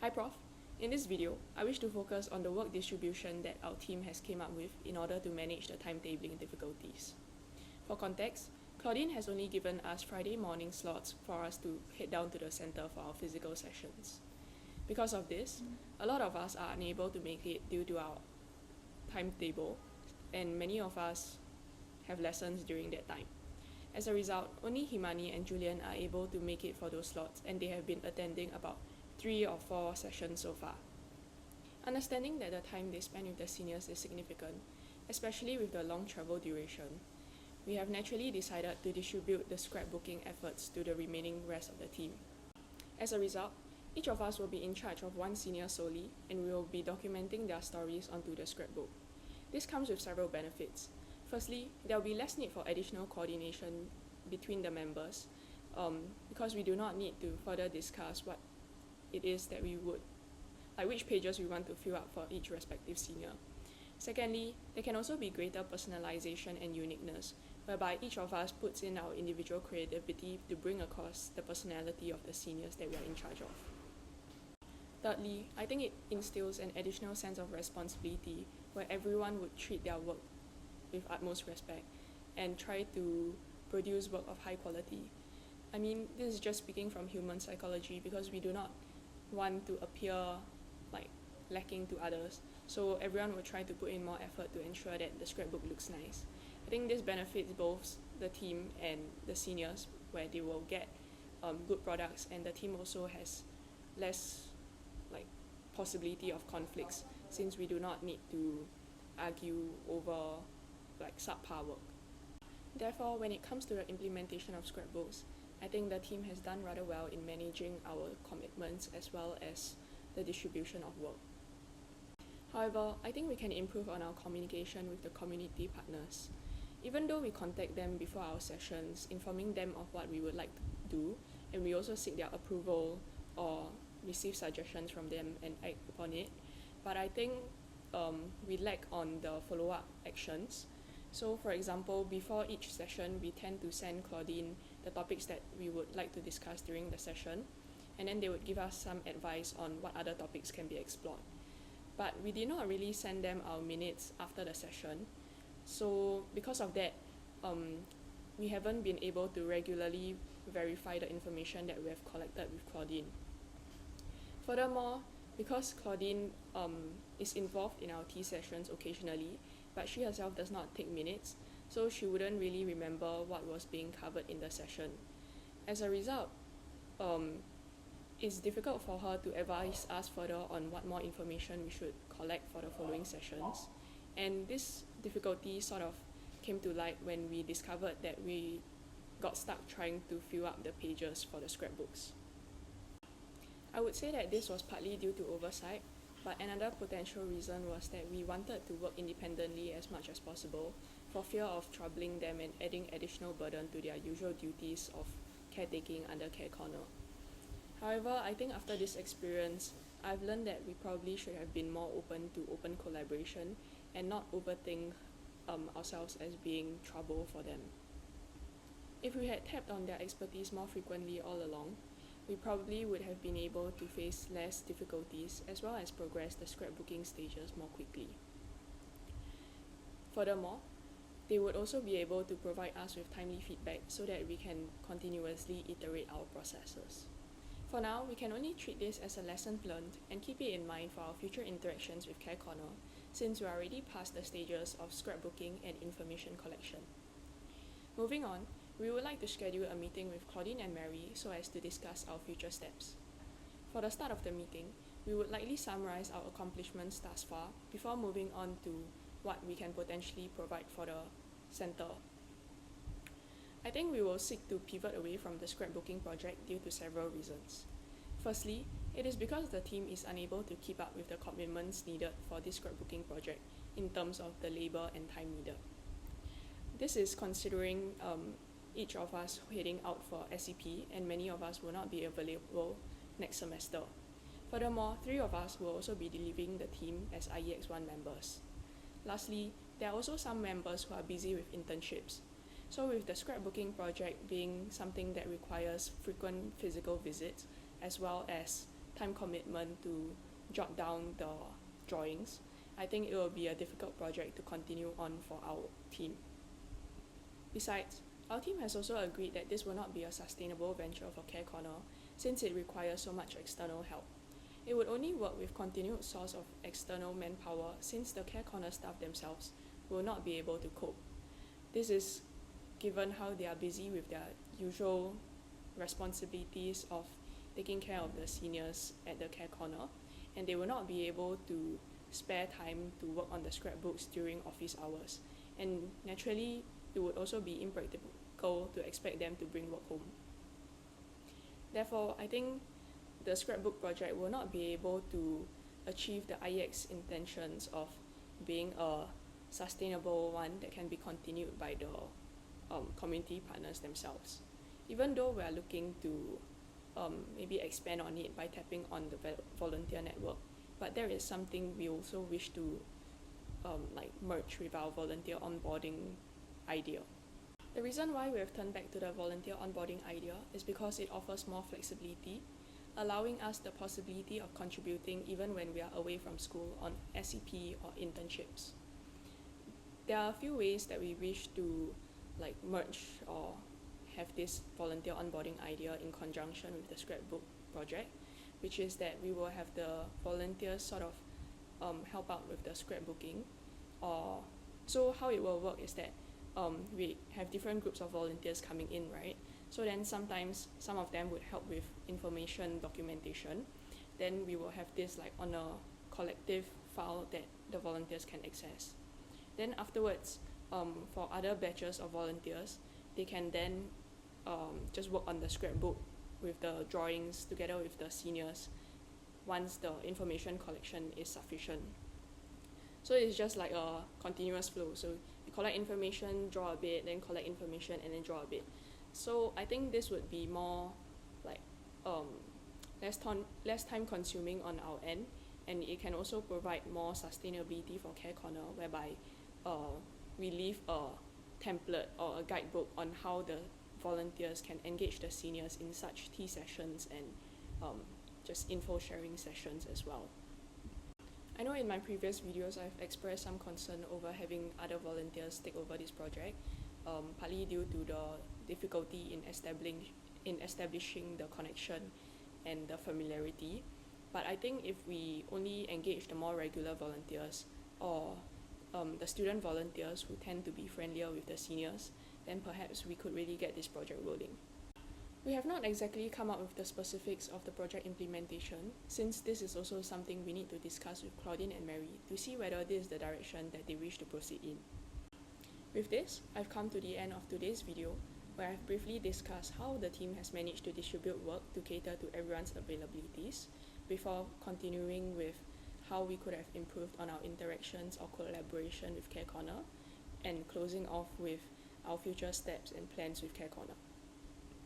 Hi Prof. In this video, I wish to focus on the work distribution that our team has came up with in order to manage the timetabling difficulties. For context, Claudine has only given us Friday morning slots for us to head down to the center for our physical sessions. Because of this, a lot of us are unable to make it due to our timetable, and many of us have lessons during that time. As a result, only Himani and Julian are able to make it for those slots, and they have been attending about 3 or 4 sessions so far. Understanding that the time they spend with the seniors is significant, especially with the long travel duration, we have naturally decided to distribute the scrapbooking efforts to the remaining rest of the team. As a result, each of us will be in charge of one senior solely, and we will be documenting their stories onto the scrapbook. This comes with several benefits. Firstly, there will be less need for additional coordination between the members, because we do not need to further discuss what it is that we would, like which pages we want to fill up for each respective senior. Secondly, there can also be greater personalization and uniqueness, whereby each of us puts in our individual creativity to bring across the personality of the seniors that we are in charge of. Thirdly, I think it instills an additional sense of responsibility where everyone would treat their work with utmost respect and try to produce work of high quality. I mean, this is just speaking from human psychology because we do not want to appear like lacking to others, so everyone will try to put in more effort to ensure that the scrapbook looks nice. I think this benefits both the team and the seniors, where they will get good products, and the team also has less like possibility of conflicts since we do not need to argue over like subpar work. Therefore, when it comes to the implementation of scrapbooks, I think the team has done rather well in managing our commitments as well as the distribution of work. However, I think we can improve on our communication with the community partners. Even though we contact them before our sessions, informing them of what we would like to do, and we also seek their approval or receive suggestions from them and act upon it, but I think we lack on the follow-up actions. So for example, before each session, we tend to send Claudine the topics that we would like to discuss during the session, and then they would give us some advice on what other topics can be explored. But we did not really send them our minutes after the session, so because of that, we haven't been able to regularly verify the information that we have collected with Claudine. Furthermore, because Claudine is involved in our tea sessions occasionally, but she herself does not take minutes, so she wouldn't really remember what was being covered in the session. As a result, it's difficult for her to advise us further on what more information we should collect for the following sessions. And this difficulty sort of came to light when we discovered that we got stuck trying to fill up the pages for the scrapbooks. I would say that this was partly due to oversight, but another potential reason was that we wanted to work independently as much as possible for fear of troubling them and adding additional burden to their usual duties of caretaking under Care Corner. However, I think after this experience, I've learned that we probably should have been more open to open collaboration and not overthink ourselves as being trouble for them. If we had tapped on their expertise more frequently all along, we probably would have been able to face less difficulties as well as progress the scrapbooking stages more quickly. Furthermore, they would also be able to provide us with timely feedback so that we can continuously iterate our processes. For now, we can only treat this as a lesson learned and keep it in mind for our future interactions with Care Corner, since we are already past the stages of scrapbooking and information collection. Moving on, we would like to schedule a meeting with Claudine and Mary so as to discuss our future steps. For the start of the meeting, we would likely summarize our accomplishments thus far before moving on to what we can potentially provide for the center. I think we will seek to pivot away from the scrapbooking project due to several reasons. Firstly, it is because the team is unable to keep up with the commitments needed for this scrapbooking project in terms of the labor and time needed. This is considering each of us heading out for SEP, and many of us will not be available next semester. Furthermore, 3 of us will also be leaving the team as IEX1 members. Lastly, there are also some members who are busy with internships. So with the scrapbooking project being something that requires frequent physical visits, as well as time commitment to jot down the drawings, I think it will be a difficult project to continue on for our team. Besides, our team has also agreed that this will not be a sustainable venture for Care Corner since it requires so much external help. It would only work with continued source of external manpower since the Care Corner staff themselves will not be able to cope. This is given how they are busy with their usual responsibilities of taking care of the seniors at the Care Corner, and they will not be able to spare time to work on the scrapbooks during office hours, and naturally it would also be impractical to expect them to bring work home. Therefore, I think the scrapbook project will not be able to achieve the IEX intentions of being a sustainable one that can be continued by the community partners themselves. Even though we are looking to maybe expand on it by tapping on the volunteer network, but there is something we also wish to merge with our volunteer onboarding idea. The reason why we have turned back to the volunteer onboarding idea is because it offers more flexibility, allowing us the possibility of contributing even when we are away from school on SCP or internships. There are a few ways that we wish to merge or have this volunteer onboarding idea in conjunction with the scrapbook project, which is that we will have the volunteers sort of help out with the scrapbooking. So how it will work is that we have different groups of volunteers coming in, right? So then sometimes some of them would help with information documentation. Then we will have this on a collective file that the volunteers can access. Then afterwards, for other batches of volunteers, they can then just work on the scrapbook with the drawings together with the seniors once the information collection is sufficient. So it's just like a continuous flow. So you collect information, draw a bit, then collect information, and then draw a bit. So I think this would be more less time consuming on our end, and it can also provide more sustainability for Care Corner, whereby we leave a template or a guidebook on how the volunteers can engage the seniors in such tea sessions and just info sharing sessions as well. I know in my previous videos I've expressed some concern over having other volunteers take over this project, partly due to the difficulty in establishing the connection and the familiarity. But I think if we only engage the more regular volunteers or the student volunteers who tend to be friendlier with the seniors, then perhaps we could really get this project rolling. We have not exactly come up with the specifics of the project implementation, since this is also something we need to discuss with Claudine and Mary to see whether this is the direction that they wish to proceed in. With this, I've come to the end of today's video, where I've briefly discussed how the team has managed to distribute work to cater to everyone's availabilities, before continuing with how we could have improved on our interactions or collaboration with Care Corner, and closing off with our future steps and plans with Care Corner.